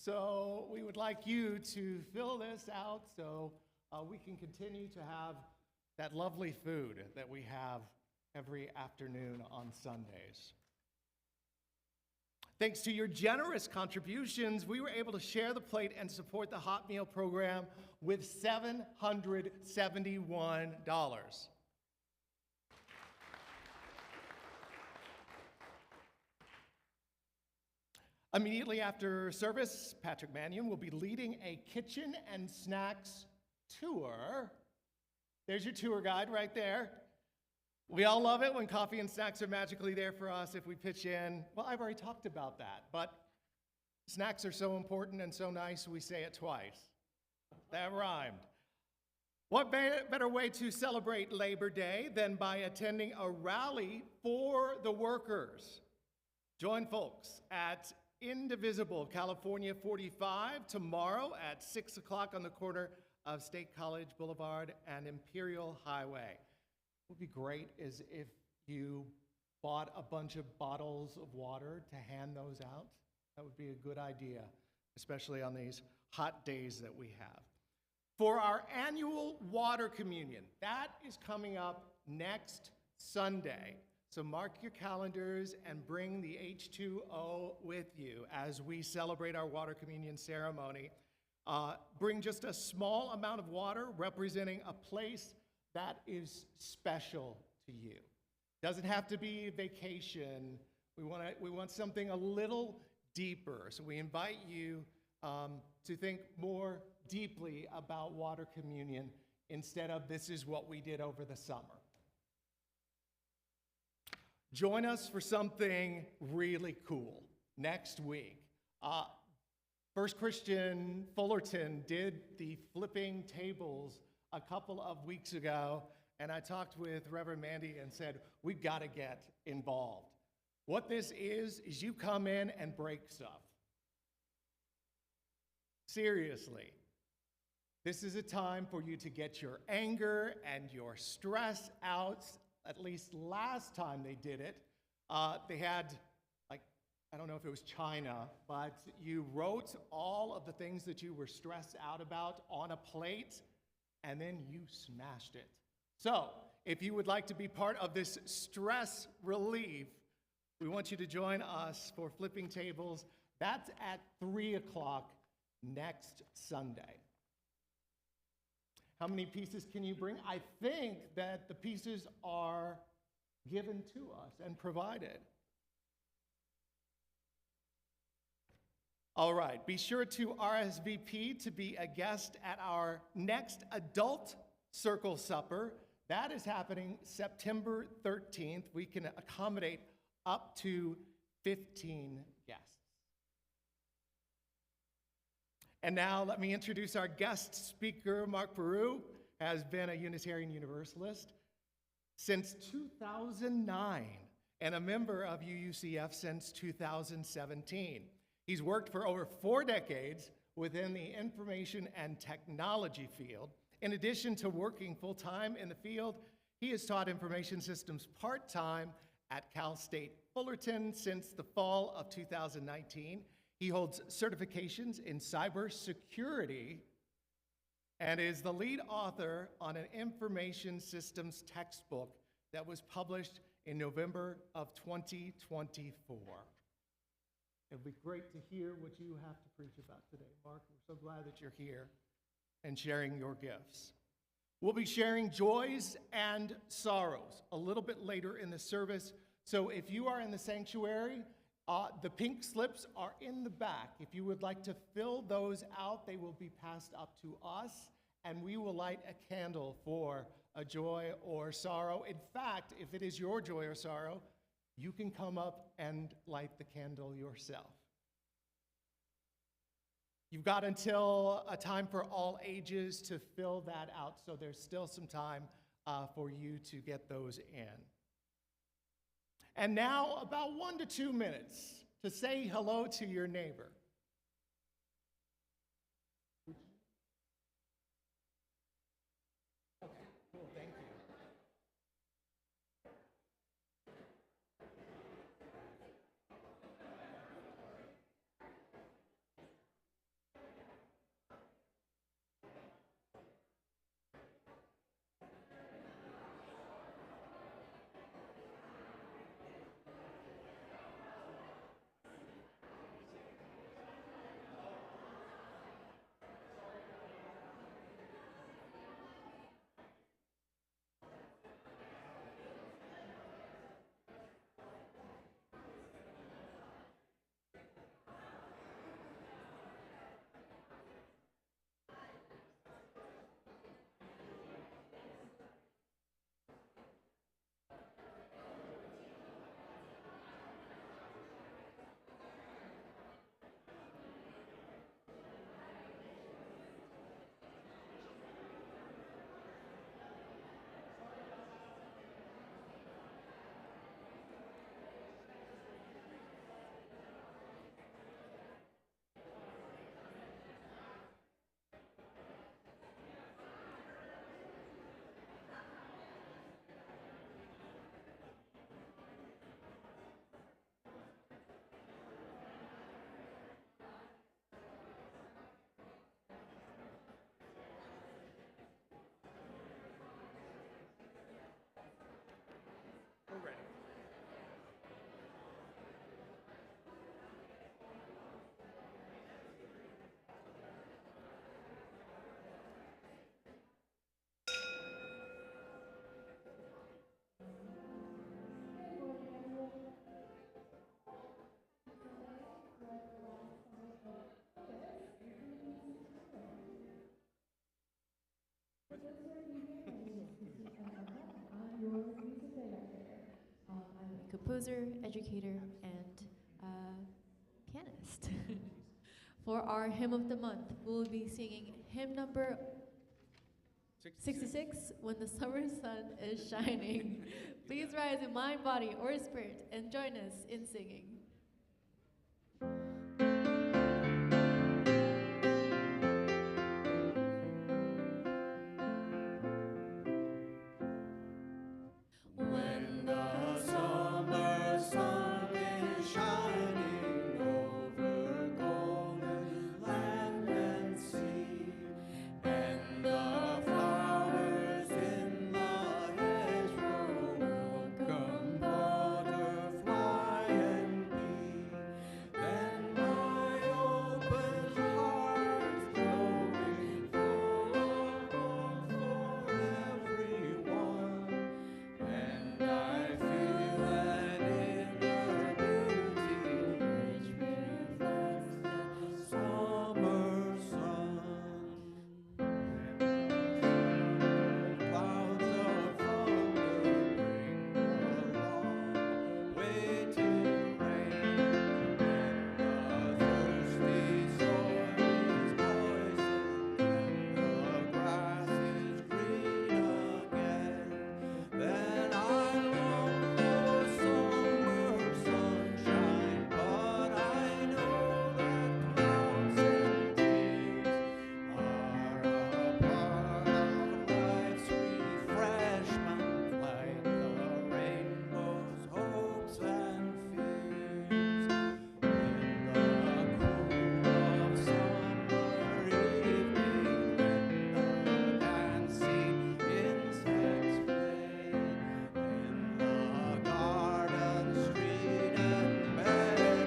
So we would like you to fill this out so we can continue to have that lovely food that we have every afternoon on Sundays. Thanks to your generous contributions, we were able to share the plate and support the hot meal program with $771. Immediately after service, Patrick Mannion will be leading a kitchen and snacks tour. There's your tour guide right there. We all love it when coffee and snacks are magically there for us if we pitch in. Well, I've already talked about that, but snacks are so important and so nice, we say it twice. That rhymed. What better way to celebrate Labor Day than by attending a rally for the workers? Join folks at Indivisible, California 45 tomorrow at 6 o'clock on the corner of State College Boulevard and Imperial Highway. What would be great is if you bought a bunch of bottles of water to hand those out. That would be a good idea, especially on these hot days that we have. For our annual water communion, that is coming up next Sunday. So mark your calendars and bring the H2O with you as we celebrate our water communion ceremony. Bring just a small amount of water representing a place that is special to you. Doesn't have to be a vacation. We want something a little deeper. So we invite you to think more deeply about water communion instead of this is what we did over the summer. Join us for something really cool next week. First Christian Fullerton did the flipping tables a couple of weeks ago, and I talked with Reverend Mandy and said, we've got to get involved. What this is you come in and break stuff. Seriously. This is a time for you to get your anger and your stress out. At least last time they did it, they had, I don't know if it was China, but you wrote all of the things that you were stressed out about on a plate, and then you smashed it. So, if you would like to be part of this stress relief, we want you to join us for flipping tables. That's at 3 o'clock next Sunday. How many pieces can you bring? I think that the pieces are given to us and provided. All right, be sure to RSVP to be a guest at our next adult circle supper. That is happening September 13th. We can accommodate up to 15 guests. And now let me introduce our guest speaker. Mark Perew has been a Unitarian Universalist since 2009 and a member of UUCF since 2017. He's worked for over 4 decades within the information and technology field. In addition to working full-time in the field, he has taught information systems part-time at Cal State Fullerton since the fall of 2019. He holds certifications in cybersecurity and is the lead author on an information systems textbook that was published in November of 2024. It'll be great to hear what you have to preach about today. Mark, we're so glad that you're here and sharing your gifts. We'll be sharing joys and sorrows a little bit later in the service. So if you are in the sanctuary, the pink slips are in the back. If you would like to fill those out, they will be passed up to us, and we will light a candle for a joy or sorrow. In fact, if it is your joy or sorrow, you can come up and light the candle yourself. You've got until a time for all ages to fill that out, so there's still some time for you to get those in. And now, about 1 to 2 minutes to say hello to your neighbor. Okay, cool, thank you. composer, educator, and pianist. For our hymn of the month, we'll be singing hymn number 66, When the Summer Sun is Shining. Please rise in mind, body, or spirit and join us in singing. When the summer sun is shining over golden land and sea, and the flowers in the hedgerow welcome butterfly and bee, then my open heart glowing full of warmth for everyone. And I feel an inner beauty which reflects the summer sun. Clouds of thunder bring along waiting rain, and the thirsty soil is moistened, and the grass is green again. Then I long for summer sunshine, but I know that clouds and tears are a part of life's refreshment, like the rainbow's hopes and fears. In the cool of summer evening, when the dancing insects play, in the garden, street, and meadow,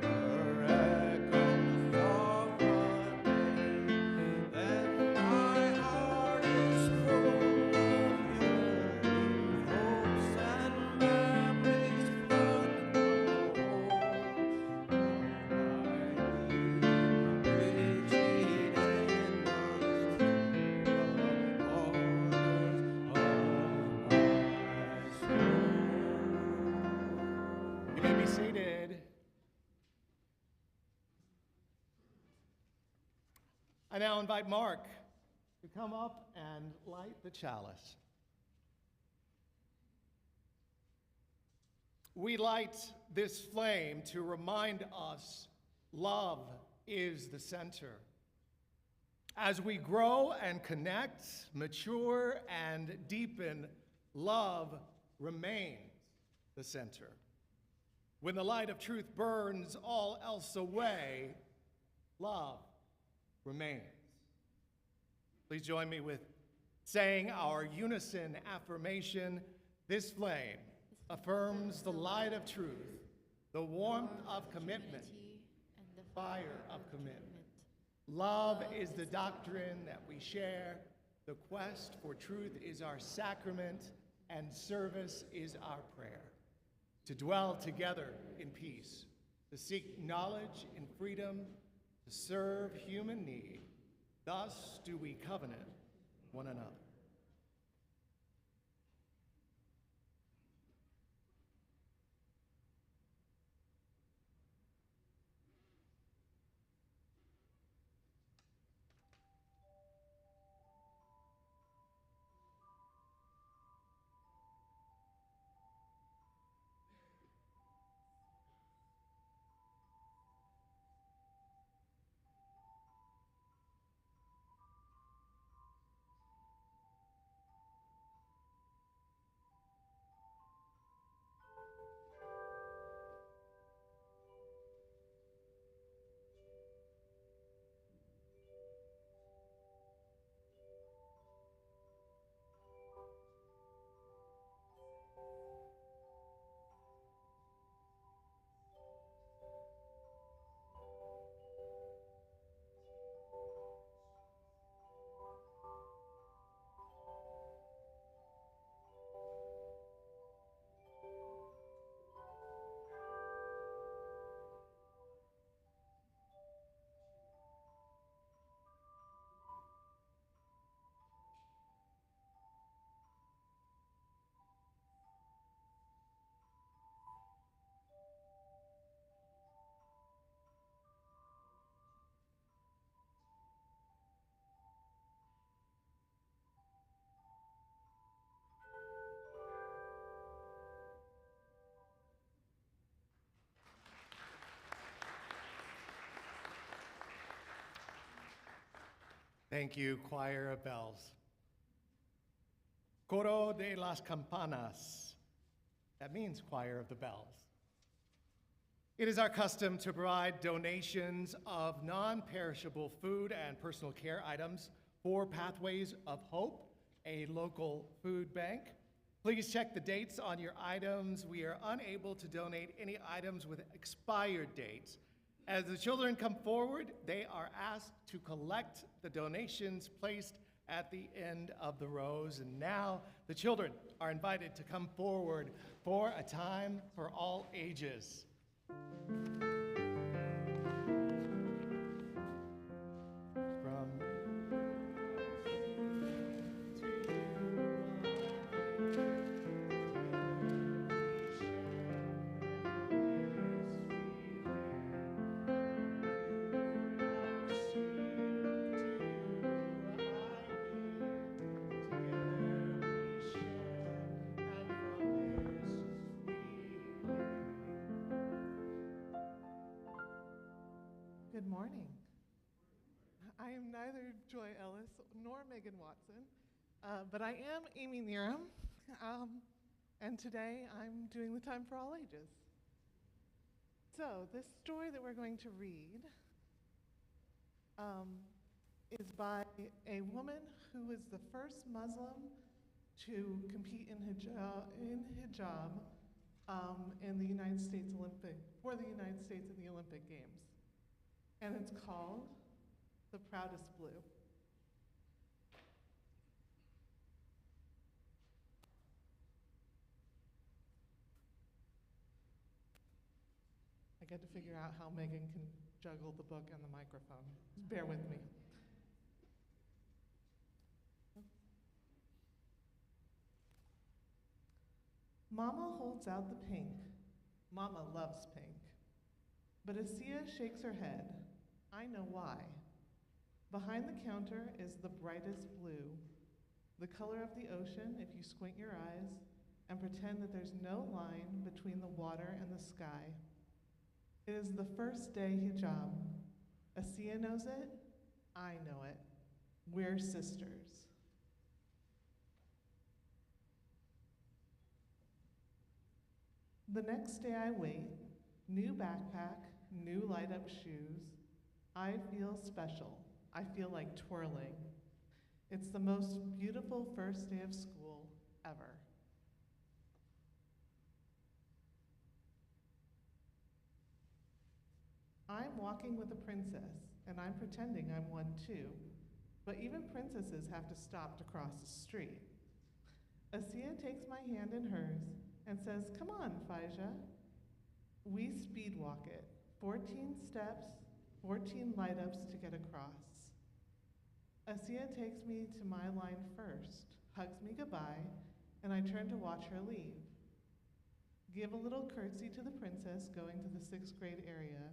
linger echoes of a day. Then my heart is full of yearning, hopes and memories flood the whole of my being, reaching inwards to the corners of my soul. You may be seated. I now invite Mark to come up and light the chalice. We light this flame to remind us love is the center. As we grow and connect, mature and deepen, love remains the center. When the light of truth burns all else away, love remains. Please join me with saying our unison affirmation. This flame affirms the light of truth, the warmth of commitment, and the fire of commitment. Love is the doctrine that we share. The quest for truth is our sacrament, and service is our prayer. To dwell together in peace, to seek knowledge in freedom, to serve human need. Thus do we covenant one another. Thank you, choir of bells. Coro de las campanas. That means choir of the bells. It is our custom to provide donations of non-perishable food and personal care items for Pathways of Hope, a local food bank. Please check the dates on your items. We are unable to donate any items with expired dates. As the children come forward, they are asked to collect the donations placed at the end of the rows. And now the children are invited to come forward for a time for all ages. From Good morning. I am neither Joy Ellis nor Megan Watson, but I am Amy Neeram, and today I'm doing the Time for All Ages. So this story that we're going to read is by a woman who was the first Muslim to compete in hijab in the United States for the United States in the Olympic Games. And it's called The Proudest Blue. I get to figure out how Megan can juggle the book and the microphone. Just bear with me. Mama holds out the pink. Mama loves pink. But Asiya shakes her head. I know why. Behind the counter is the brightest blue, the color of the ocean if you squint your eyes and pretend that there's no line between the water and the sky. It is the first day hijab. Asiya knows it. I know it. We're sisters. The next day I wait, new backpack, new light up shoes. I feel special. I feel like twirling. It's the most beautiful first day of school ever. I'm walking with a princess, and I'm pretending I'm one too. But even princesses have to stop to cross the street. Asiya takes my hand in hers and says, "Come on, Faija." We speed walk it, 14 steps, 14 light ups to get across. Asiya takes me to my line first, hugs me goodbye, and I turn to watch her leave. Give a little curtsy to the princess going to the 6th grade area.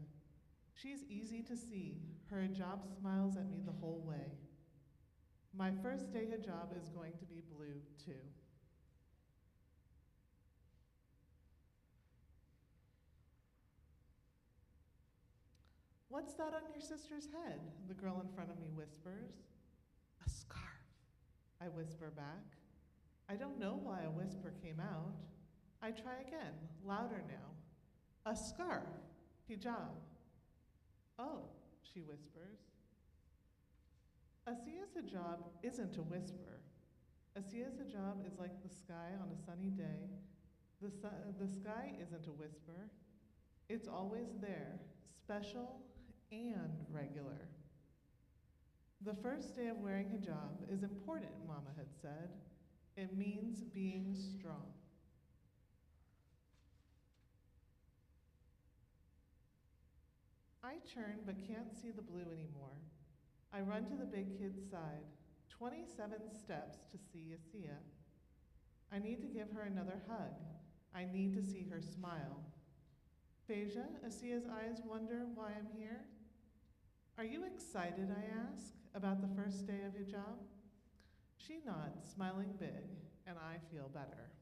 She's easy to see. Her hijab smiles at me the whole way. My first day hijab is going to be blue too. "What's that on your sister's head?" the girl in front of me whispers. "A scarf," I whisper back. I don't know why a whisper came out. I try again, louder now. "A scarf, hijab." "Oh," she whispers. Asiya's hijab isn't a whisper. Asiya's hijab is like the sky on a sunny day. The sky isn't a whisper. It's always there, special and regular. The first day of wearing hijab is important, Mama had said. It means being strong. I turn but can't see the blue anymore. I run to the big kid's side, 27 steps to see Asiya. I need to give her another hug. I need to see her smile. "Phasia," Asiya's eyes wonder why I'm here. "Are you excited," I ask, "about the first day of hijab?" She nods, smiling big, and I feel better.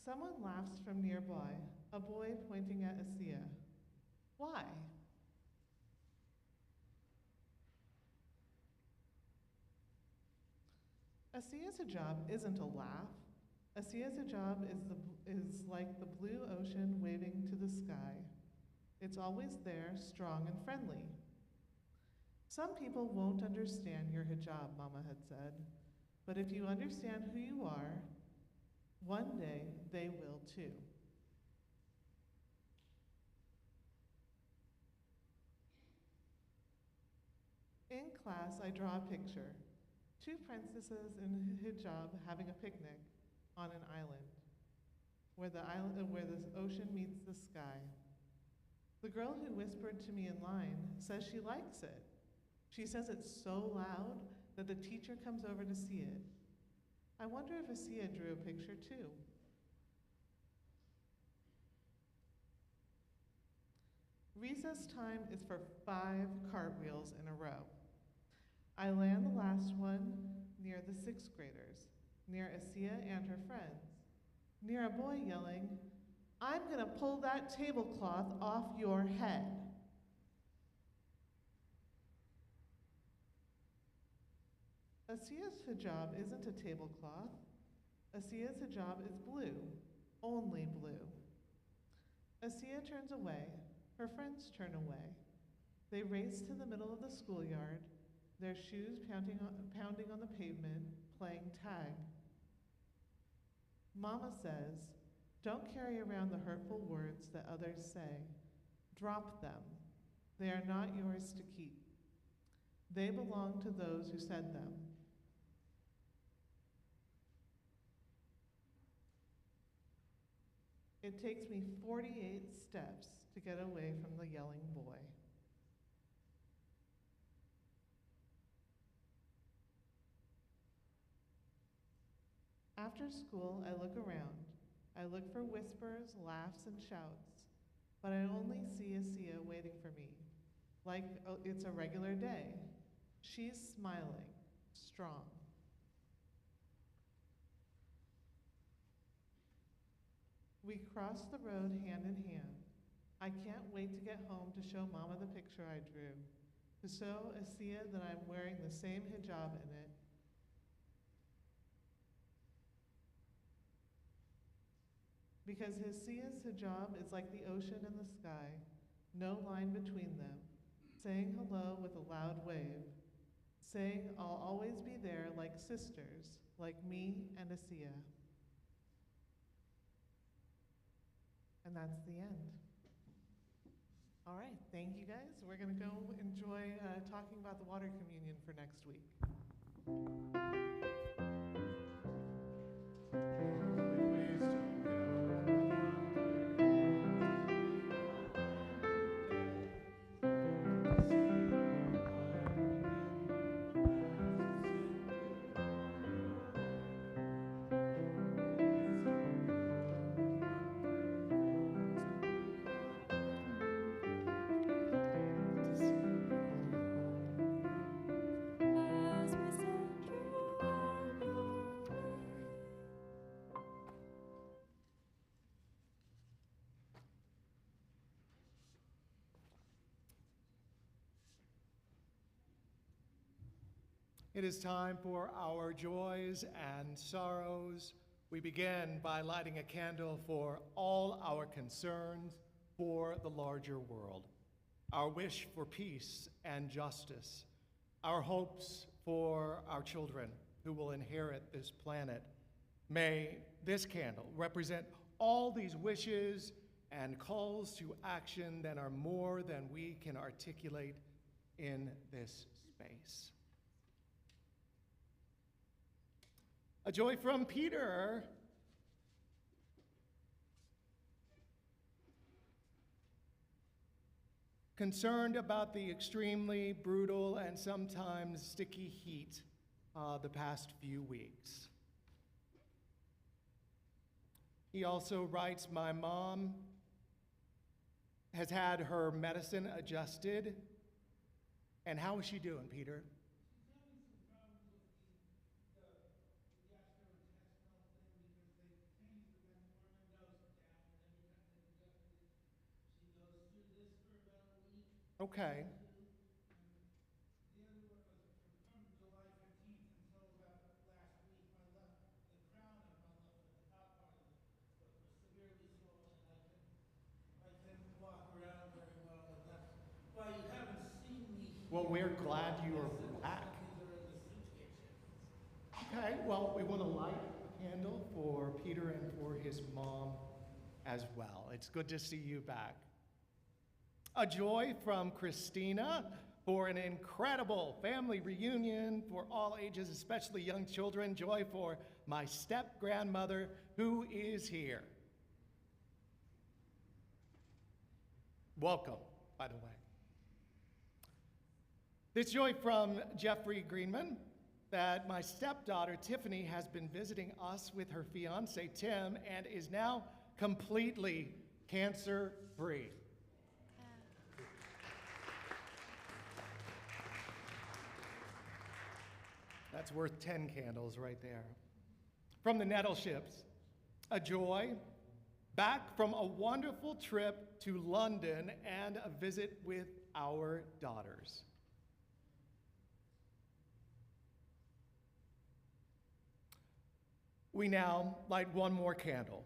Someone laughs from nearby, a boy pointing at Asiya. Why? Asia's hijab isn't a laugh. Asia's hijab is like the blue ocean waving to the sky. It's always there, strong and friendly. Some people won't understand your hijab, Mama had said, but if you understand who you are, one day they will too. In class, I draw a picture. Two princesses in hijab having a picnic on an island where the ocean meets the sky. The girl who whispered to me in line says she likes it. She says it's so loud that the teacher comes over to see it. I wonder if Asia drew a picture too. Recess time is for 5 cartwheels in a row. I land the last one near the 6th graders, near Asia and her friends, near a boy yelling, "I'm gonna pull that tablecloth off your head." Asia's hijab isn't a tablecloth. Asia's hijab is blue, only blue. Asia turns away, her friends turn away. They race to the middle of the schoolyard, their shoes pounding on the pavement, playing tag. Mama says, "Don't carry around the hurtful words that others say. Drop them. They are not yours to keep. They belong to those who said them." It takes me 48 steps to get away from the yelling boy. After school, I look around. I look for whispers, laughs, and shouts, but I only see Asia waiting for me, like it's a regular day. She's smiling, strong. We cross the road hand in hand. I can't wait to get home to show Mama the picture I drew, to show Asia that I'm wearing the same hijab in it. Because Asia's hijab is like the ocean and the sky, no line between them, saying hello with a loud wave, saying I'll always be there like sisters, like me and Asia. And that's the end. All right, thank you guys. We're going to go enjoy talking about the water communion for next week. It is time for our joys and sorrows. We begin by lighting a candle for all our concerns for the larger world, our wish for peace and justice, our hopes for our children who will inherit this planet. May this candle represent all these wishes and calls to action that are more than we can articulate in this space. A joy from Peter. Concerned about the extremely brutal and sometimes sticky heat the past few weeks. He also writes, "My mom has had her medicine adjusted." And how is she doing, Peter? Okay. Well, we're glad you are back. Okay, well, we want to light a candle for Peter and for his mom as well. It's good to see you back. A joy from Christina for an incredible family reunion for all ages, especially young children. Joy for my step-grandmother who is here. Welcome, by the way. This joy from Jeffrey Greenman that my stepdaughter Tiffany has been visiting us with her fiance Tim and is now completely cancer-free. That's worth 10 candles right there. From the Nettleships, a joy, back from a wonderful trip to London and a visit with our daughters. We now light one more candle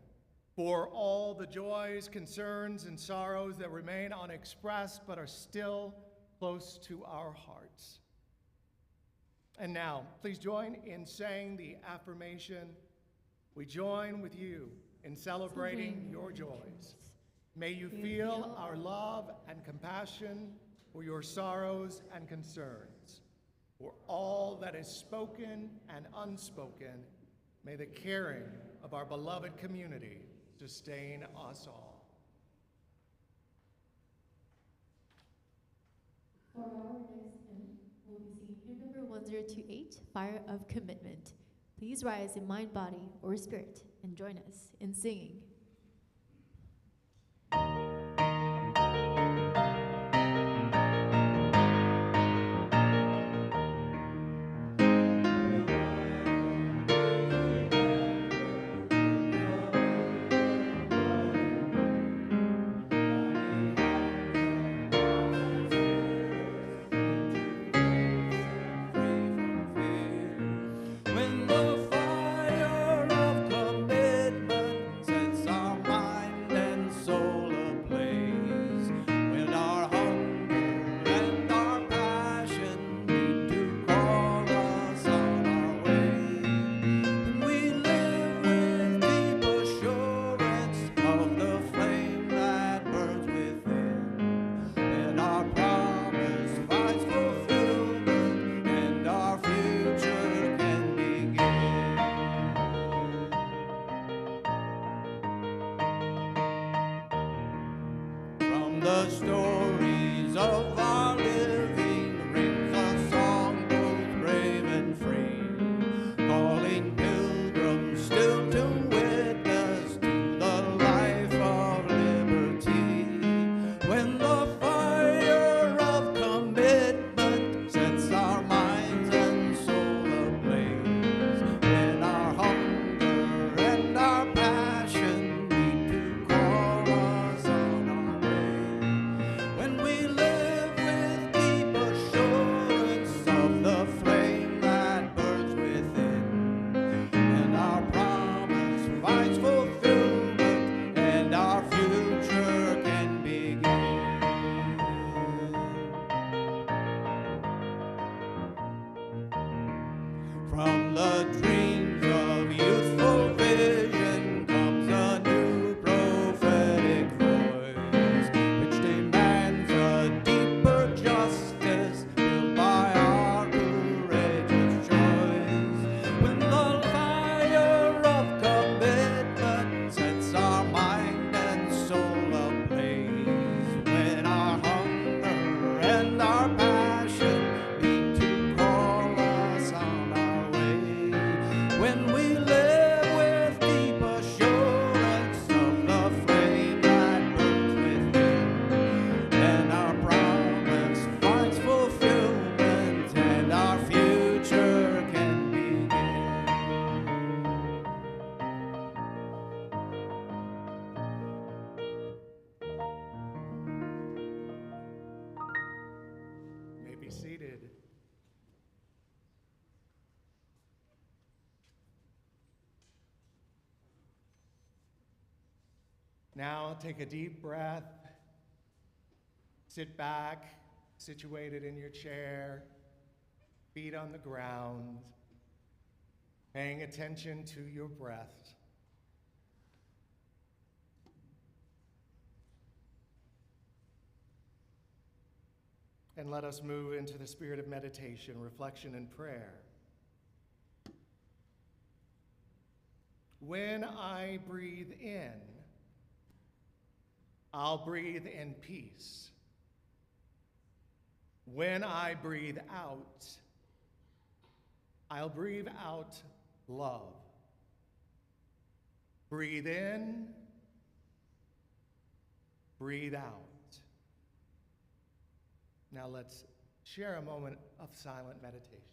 for all the joys, concerns, and sorrows that remain unexpressed but are still close to our hearts. And now, please join in saying the affirmation. We join with you in celebrating your joys. May you feel our love and compassion for your sorrows and concerns. For all that is spoken and unspoken, may the caring of our beloved community sustain us all. For our next hymn, we'll be singing hymn number 1028, Fire of Commitment. Please rise in mind, body, or spirit and join us in singing. When the fire of commitment sets our mind and soul ablaze, when our hunger and our passion need to call us on our way, when we live with deep assurance of the flame that burns within, and our promise finds fulfillment and our future can begin. From the stories of our living rings a song both brave and free, calling pilgrims still to witness to the life of liberty. When the fire of commitment sets our minds and soul ablaze, when our hunger and our passion need to call us on our way, when we live with deep assurance of the flame that burns within, and our promise finds fulfillment and our future can begin. From the dreams of youthful vision comes a new prophetic voice, which demands a deeper justice built by our courageous choice. When the fire of commitment Now take a deep breath. Sit back, situated in your chair, feet on the ground, paying attention to your breath. And let us move into the spirit of meditation, reflection, and prayer. When I breathe in, I'll breathe in peace. When I breathe out, I'll breathe out love. Breathe in, breathe out. Now let's share a moment of silent meditation.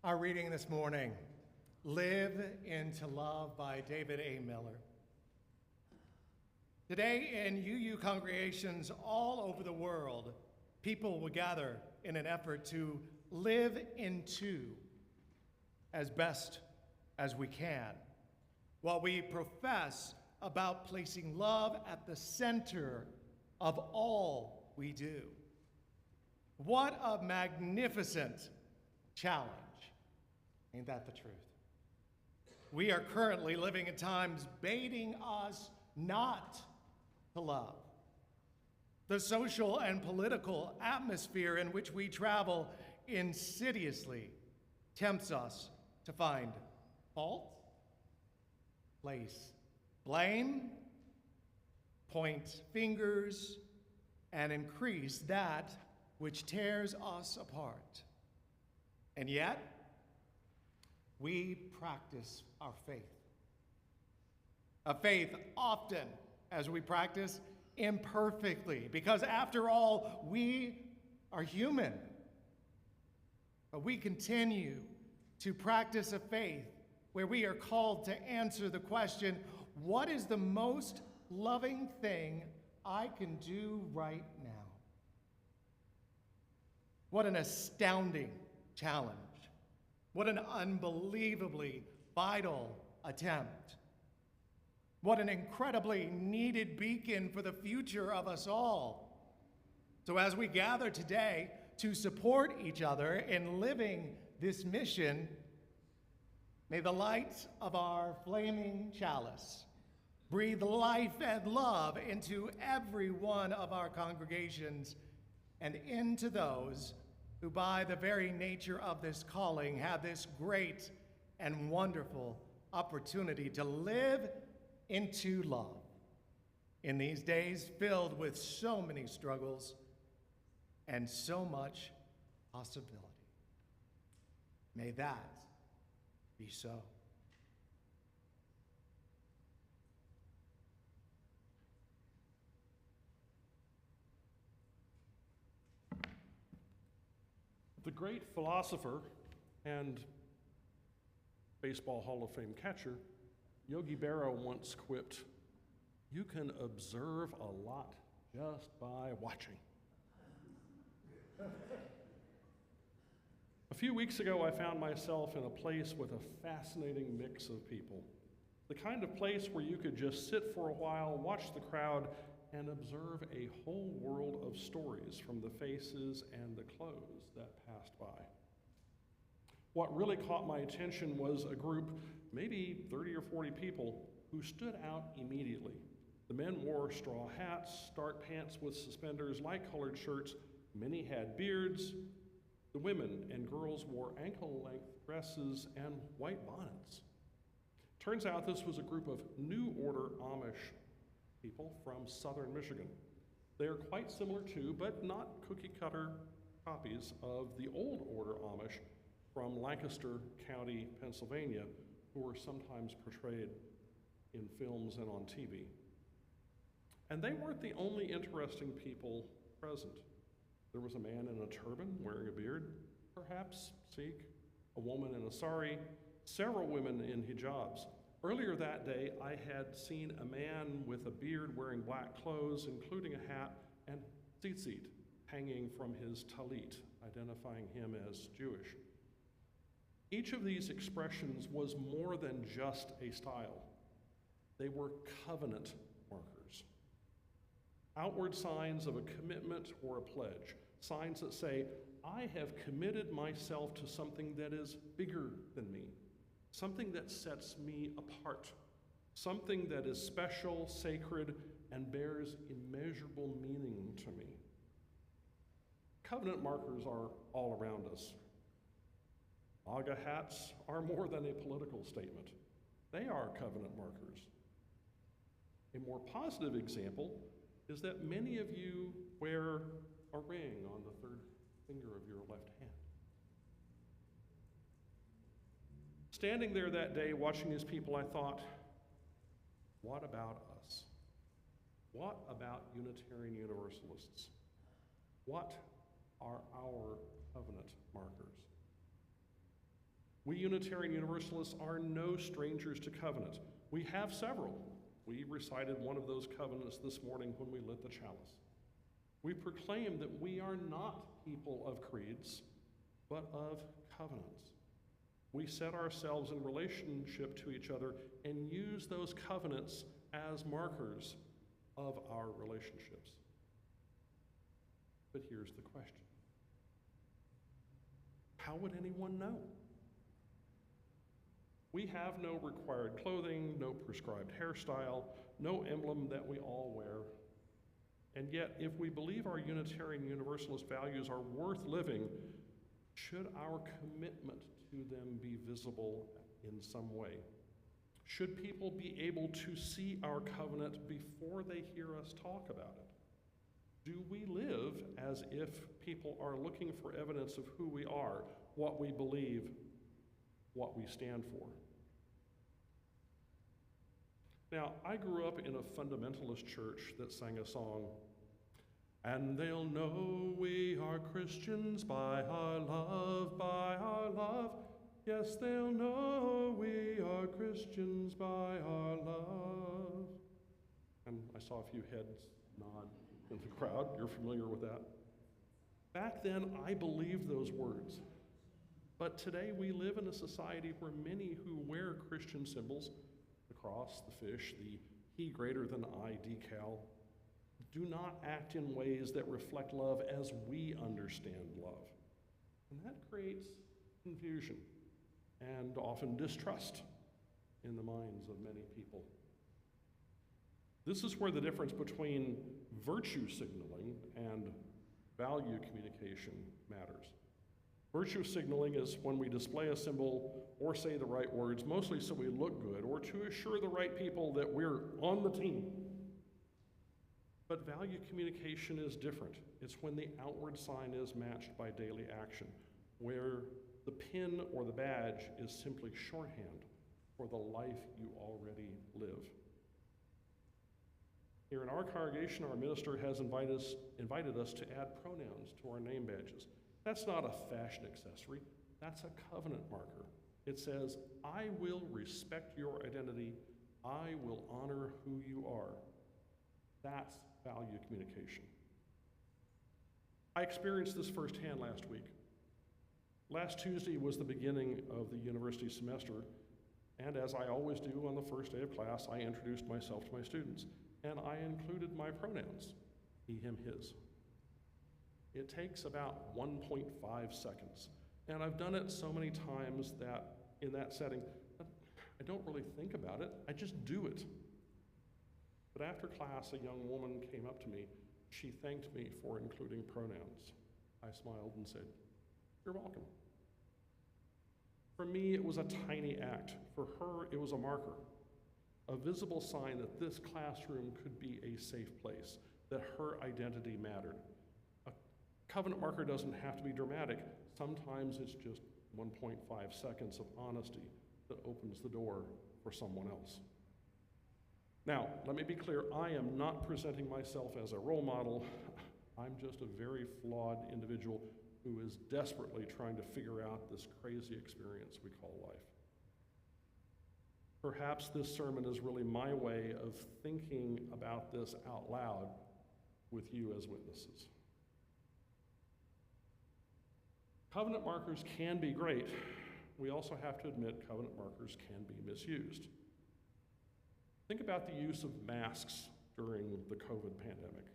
Our reading this morning, Live into Love by David A. Miller. Today in UU congregations all over the world, people will gather in an effort to live into as best as we can, while we profess about placing love at the center of all we do. What a magnificent challenge. Ain't that the truth? We are currently living in times baiting us not to love. The social and political atmosphere in which we travel insidiously tempts us to find fault, place blame, point fingers, and increase that which tears us apart. And yet, we practice our faith. A faith often, as we practice, imperfectly, because after all, we are human. But we continue to practice a faith where we are called to answer the question, what is the most loving thing I can do right now? What an astounding challenge. What an unbelievably vital attempt. What an incredibly needed beacon for the future of us all. So as we gather today to support each other in living this mission, may the light of our flaming chalice breathe life and love into every one of our congregations and into those who by the very nature of this calling have this great and wonderful opportunity to live into love in these days filled with so many struggles and so much possibility. May that be so. The great philosopher and Baseball Hall of Fame catcher, Yogi Berra once quipped, "You can observe a lot just by watching." A few weeks ago, I found myself in a place with a fascinating mix of people. The kind of place where you could just sit for a while, watch the crowd, and observe a whole world of stories from the faces and the clothes that passed by. What really caught my attention was a group, maybe 30 or 40 people, who stood out immediately. The men wore straw hats, start pants with suspenders, light-colored shirts. Many had beards. The women and girls wore ankle-length dresses and white bonnets. Turns out this was a group of New Order Amish people from southern Michigan. They are quite similar to, but not cookie-cutter copies of the Old Order Amish from Lancaster County, Pennsylvania, who were sometimes portrayed in films and on TV. And they weren't the only interesting people present. There was a man in a turban wearing a beard, perhaps Sikh, a woman in a sari, several women in hijabs. Earlier that day, I had seen a man with a beard wearing black clothes, including a hat and tzitzit hanging from his talit, identifying him as Jewish. Each of these expressions was more than just a style. They were covenant markers. Outward signs of a commitment or a pledge. Signs that say, I have committed myself to something that is bigger than me. Something that sets me apart. Something that is special, sacred, and bears immeasurable meaning to me. Covenant markers are all around us. MAGA hats are more than a political statement. They are covenant markers. A more positive example is that many of you wear a ring on the third finger of your left hand. Standing there that day watching these people, I thought, what about us? What about Unitarian Universalists? What are our covenant markers? We Unitarian Universalists are no strangers to covenant. We have several. We recited one of those covenants this morning when we lit the chalice. We proclaim that we are not people of creeds, but of covenants. We set ourselves in relationship to each other and use those covenants as markers of our relationships. But here's the question. how would anyone know? We have no required clothing, no prescribed hairstyle, no emblem that we all wear. And yet, if we believe our Unitarian Universalist values are worth living, should our commitment to them be visible in some way? Should people be able to see our covenant before they hear us talk about it? Do we live as if people are looking for evidence of who we are, what we believe, what we stand for? Now, I grew up in a fundamentalist church that sang a song, and they'll know we are Christians by our love, by our love. Yes, they'll know we are Christians by our love. And I saw a few heads nod in the crowd. You're familiar with that. Back then, I believed those words. But today, we live in a society where many who wear Christian symbols, the cross, the fish, the he greater than I decal, do not act in ways that reflect love as we understand love. And that creates confusion and often distrust in the minds of many people. This is where the difference between virtue signaling and value communication matters. Virtue signaling is when we display a symbol or say the right words, mostly so we look good or to assure the right people that we're on the team. But value communication is different. It's when the outward sign is matched by daily action, where the pin or the badge is simply shorthand for the life you already live. Here in our congregation, our minister has invited us to add pronouns to our name badges. That's not a fashion accessory, that's a covenant marker. It says, I will respect your identity, I will honor who you are. That's value communication. I experienced this firsthand last week. Last Tuesday was the beginning of the university semester, and as I always do on the first day of class, I introduced myself to my students, and I included my pronouns, he, him, his. It takes about 1.5 seconds, and I've done it so many times that in that setting, I don't really think about it, I just do it. But after class, a young woman came up to me. She thanked me for including pronouns. I smiled and said, you're welcome. For me, it was a tiny act. For her, it was a marker, a visible sign that this classroom could be a safe place, that her identity mattered. A covenant marker doesn't have to be dramatic. Sometimes it's just 1.5 seconds of honesty that opens the door for someone else. Now, let me be clear, I am not presenting myself as a role model. I'm just a very flawed individual who is desperately trying to figure out this crazy experience we call life. Perhaps this sermon is really my way of thinking about this out loud with you as witnesses. Covenant markers can be great. We also have to admit covenant markers can be misused. Think about the use of masks during the COVID pandemic.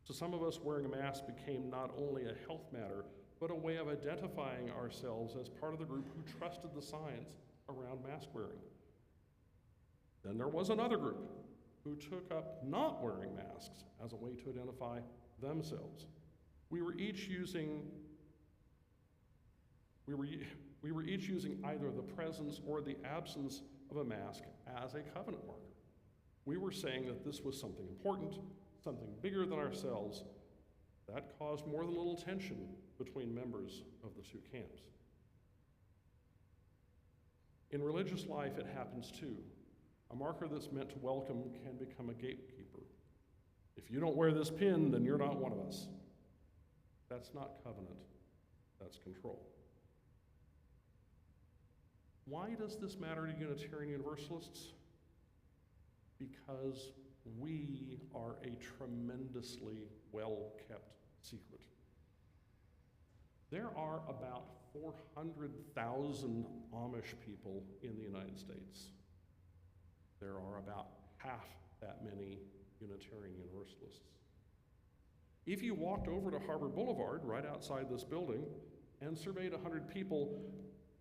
So some of us wearing a mask became not only a health matter, but a way of identifying ourselves as part of the group who trusted the science around mask wearing. Then there was another group who took up not wearing masks as a way to identify themselves. We were each using either the presence or the absence of a mask as a covenant marker. We were saying that this was something important, something bigger than ourselves. That caused more than a little tension between members of the two camps. In religious life, it happens too. A marker that's meant to welcome can become a gatekeeper. If you don't wear this pin, then you're not one of us. That's not covenant, that's control. Why does this matter to Unitarian Universalists? Because we are a tremendously well-kept secret. There are about 400,000 Amish people in the United States. There are about half that many Unitarian Universalists. If you walked over to Harbor Boulevard, right outside this building, and surveyed 100 people,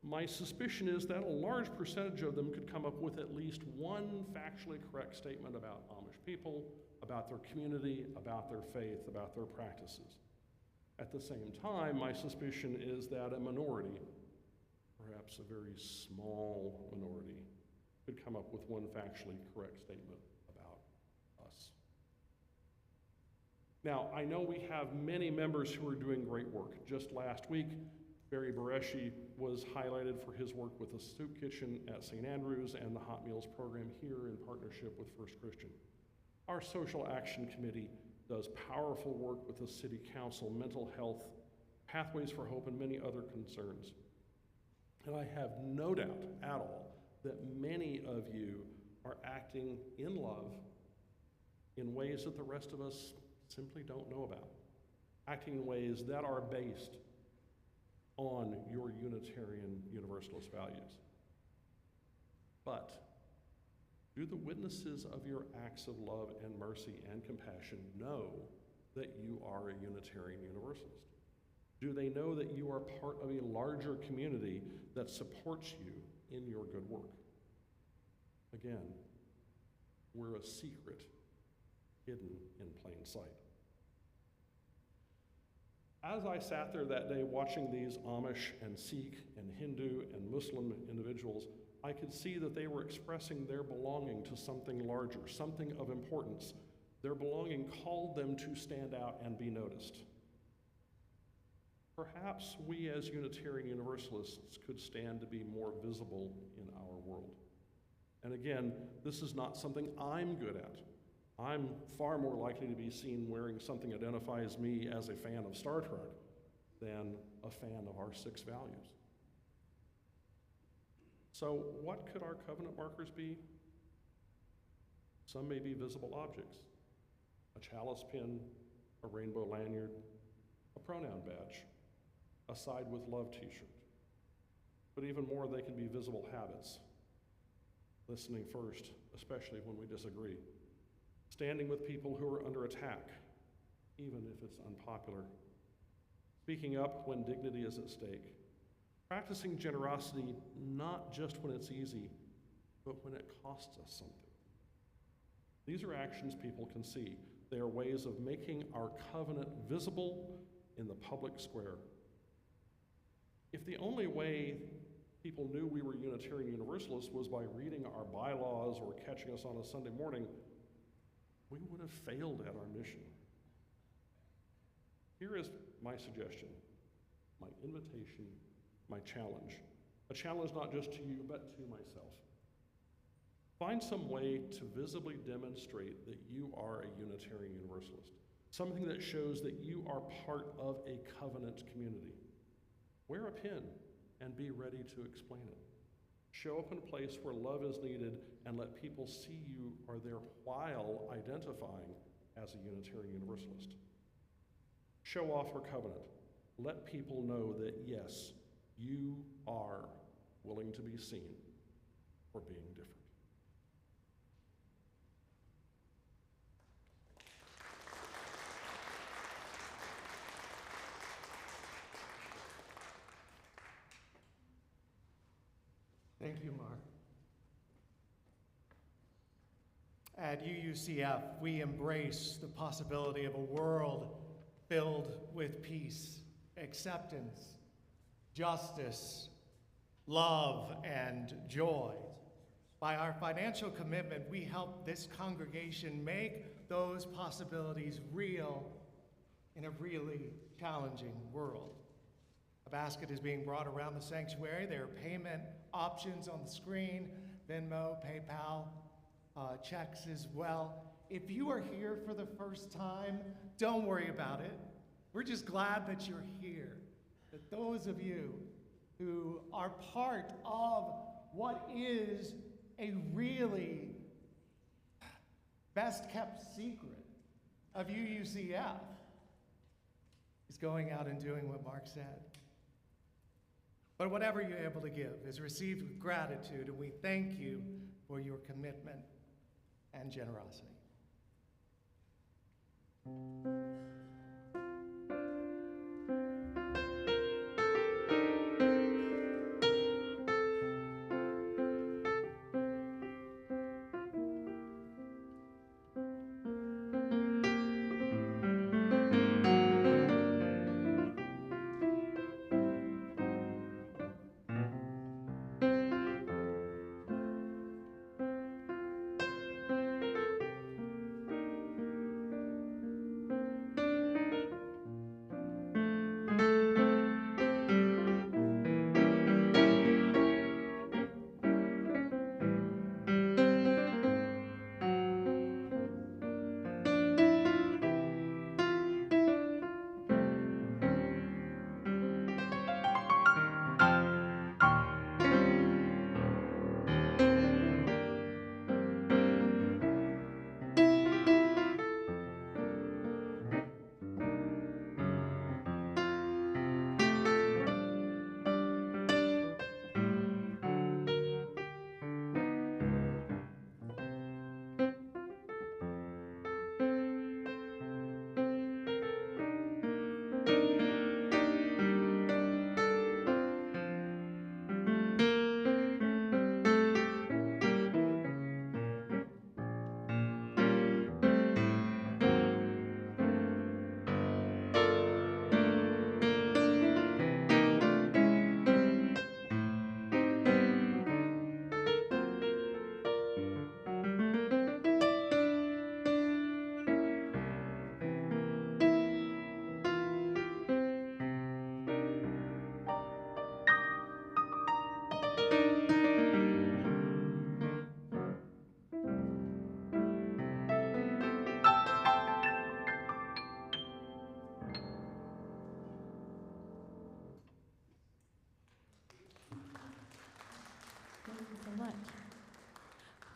my suspicion is that a large percentage of them could come up with at least one factually correct statement about Amish people, about their community, about their faith, about their practices. At the same time, my suspicion is that a minority, perhaps a very small minority, could come up with one factually correct statement about us. Now, I know we have many members who are doing great work. Just last week, Barry Bereshi was highlighted for his work with the soup kitchen at St. Andrews and the Hot Meals program here in partnership with First Christian. Our Social Action Committee does powerful work with the City Council, mental health, Pathways for Hope, and many other concerns. And I have no doubt at all that many of you are acting in love in ways that the rest of us simply don't know about, acting in ways that are based on your Unitarian Universalist values. But do the witnesses of your acts of love and mercy and compassion know that you are a Unitarian Universalist? Do they know that you are part of a larger community that supports you in your good work? Again, we're a secret hidden in plain sight. As I sat there that day watching these Amish and Sikh and Hindu and Muslim individuals, I could see that they were expressing their belonging to something larger, something of importance. Their belonging called them to stand out and be noticed. Perhaps we as Unitarian Universalists could stand to be more visible in our world. And again, this is not something I'm good at. I'm far more likely to be seen wearing something that identifies me as a fan of Star Trek than a fan of our 6 values. So what could our covenant markers be? Some may be visible objects: a chalice pin, a rainbow lanyard, a pronoun badge, a Side with Love t-shirt. But even more, they can be visible habits. Listening first, especially when we disagree. Standing with people who are under attack, even if it's unpopular. Speaking up when dignity is at stake. Practicing generosity not just when it's easy, but when it costs us something. These are actions people can see. They are ways of making our covenant visible in the public square. If the only way people knew we were Unitarian Universalists was by reading our bylaws or catching us on a Sunday morning, we would have failed at our mission. Here is my suggestion, my invitation, my challenge. A challenge not just to you, but to myself. Find some way to visibly demonstrate that you are a Unitarian Universalist, something that shows that you are part of a covenant community. Wear a pin and be ready to explain it. Show up in a place where love is needed and let people see you are there while identifying as a Unitarian Universalist. Show off your covenant. Let people know that, yes, you are willing to be seen for being different. Thank you, Mark. At UUCF, we embrace the possibility of a world filled with peace, acceptance, justice, love, and joy. By our financial commitment, we help this congregation make those possibilities real in a really challenging world. A basket is being brought around the sanctuary. There are payment options on the screen: Venmo, PayPal, checks as well. If you are here for the first time, don't worry about it. We're just glad that you're here, that those of you who are part of what is a really best kept secret of UUCF is going out and doing what Mark said. But whatever you're able to give is received with gratitude, and we thank you for your commitment and generosity.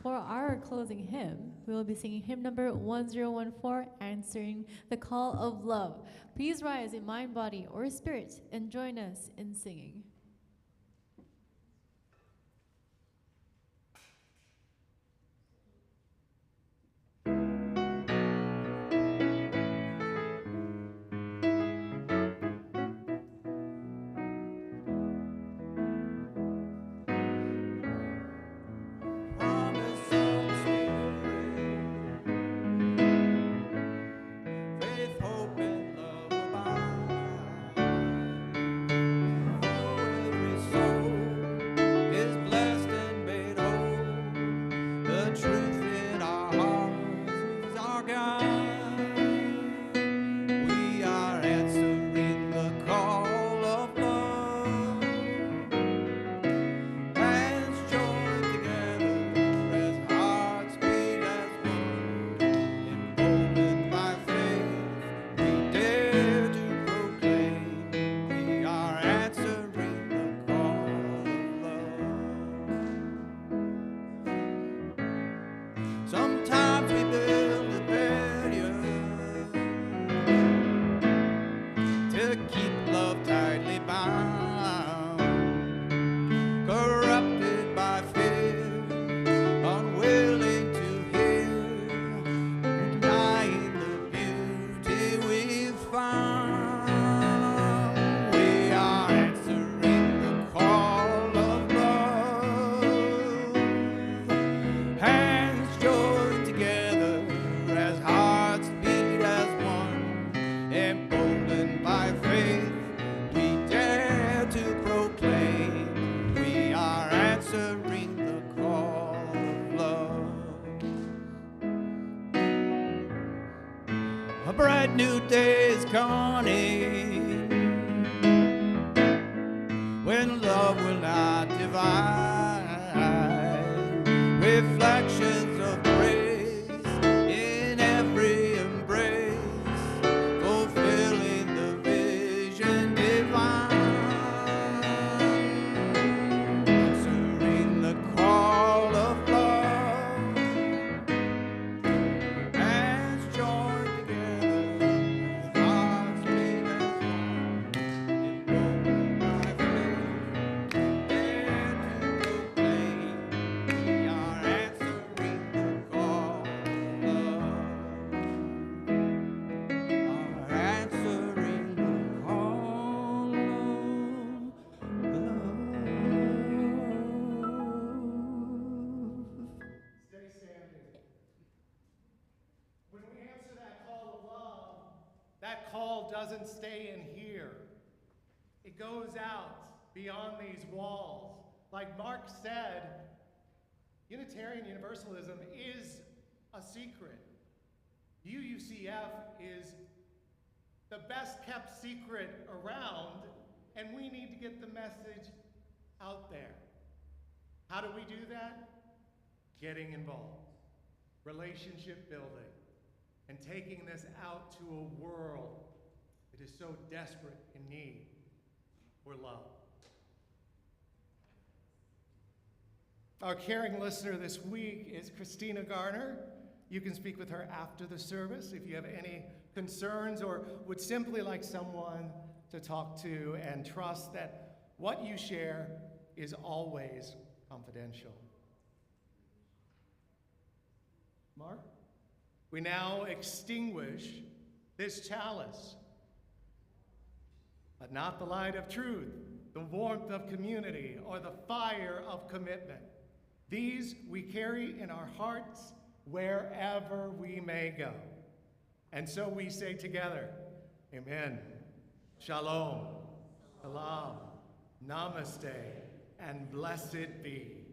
For our closing hymn, we will be singing hymn number 1014, Answering the Call of Love. Please rise in mind, body, or spirit and join us in singing. Promise of the Spirit, faith, hope, and love abide. Every soul is blessed and made whole. The truth in our hearts is our guide. We are answering the call of love. Hands joined together as hearts beat as one. Emboldened by faith, we dare to proclaim we are answering the call of love. Sometimes we build a barrier to keep love tightly bound. Corrupted by fear, unwilling to hear, denying the beauty we've found. We are answering the call of love. Hands joined together as hearts beat as one. Emboldened by faith, we dare to proclaim we are answering the call of love. A bright new day is coming when love will not divide. Reflections of grace in every embrace, fulfilling the vision divine. Answering the call of love. Hands joined together, hearts beat as one. Emboldened by faith, dare to proclaim we are answering the call of love. Are answering the call of love. Stay standing. When we answer that call of love, that call doesn't stay in here. It goes out beyond these walls. Like Mark said, Unitarian Universalism is a secret. UUCF is the best kept secret around, and we need to get the message out there. How do we do that? Getting involved, relationship building, and taking this out to a world that is so desperate in need for love. Our caring listener this week is Christina Garner. You can speak with her after the service if you have any concerns or would simply like someone to talk to and trust that what you share is always confidential. Mark? We now extinguish this chalice, but not the light of truth, the warmth of community, or the fire of commitment. These we carry in our hearts wherever we may go. And so we say together, Amen, Shalom, Salam, Namaste, and blessed be.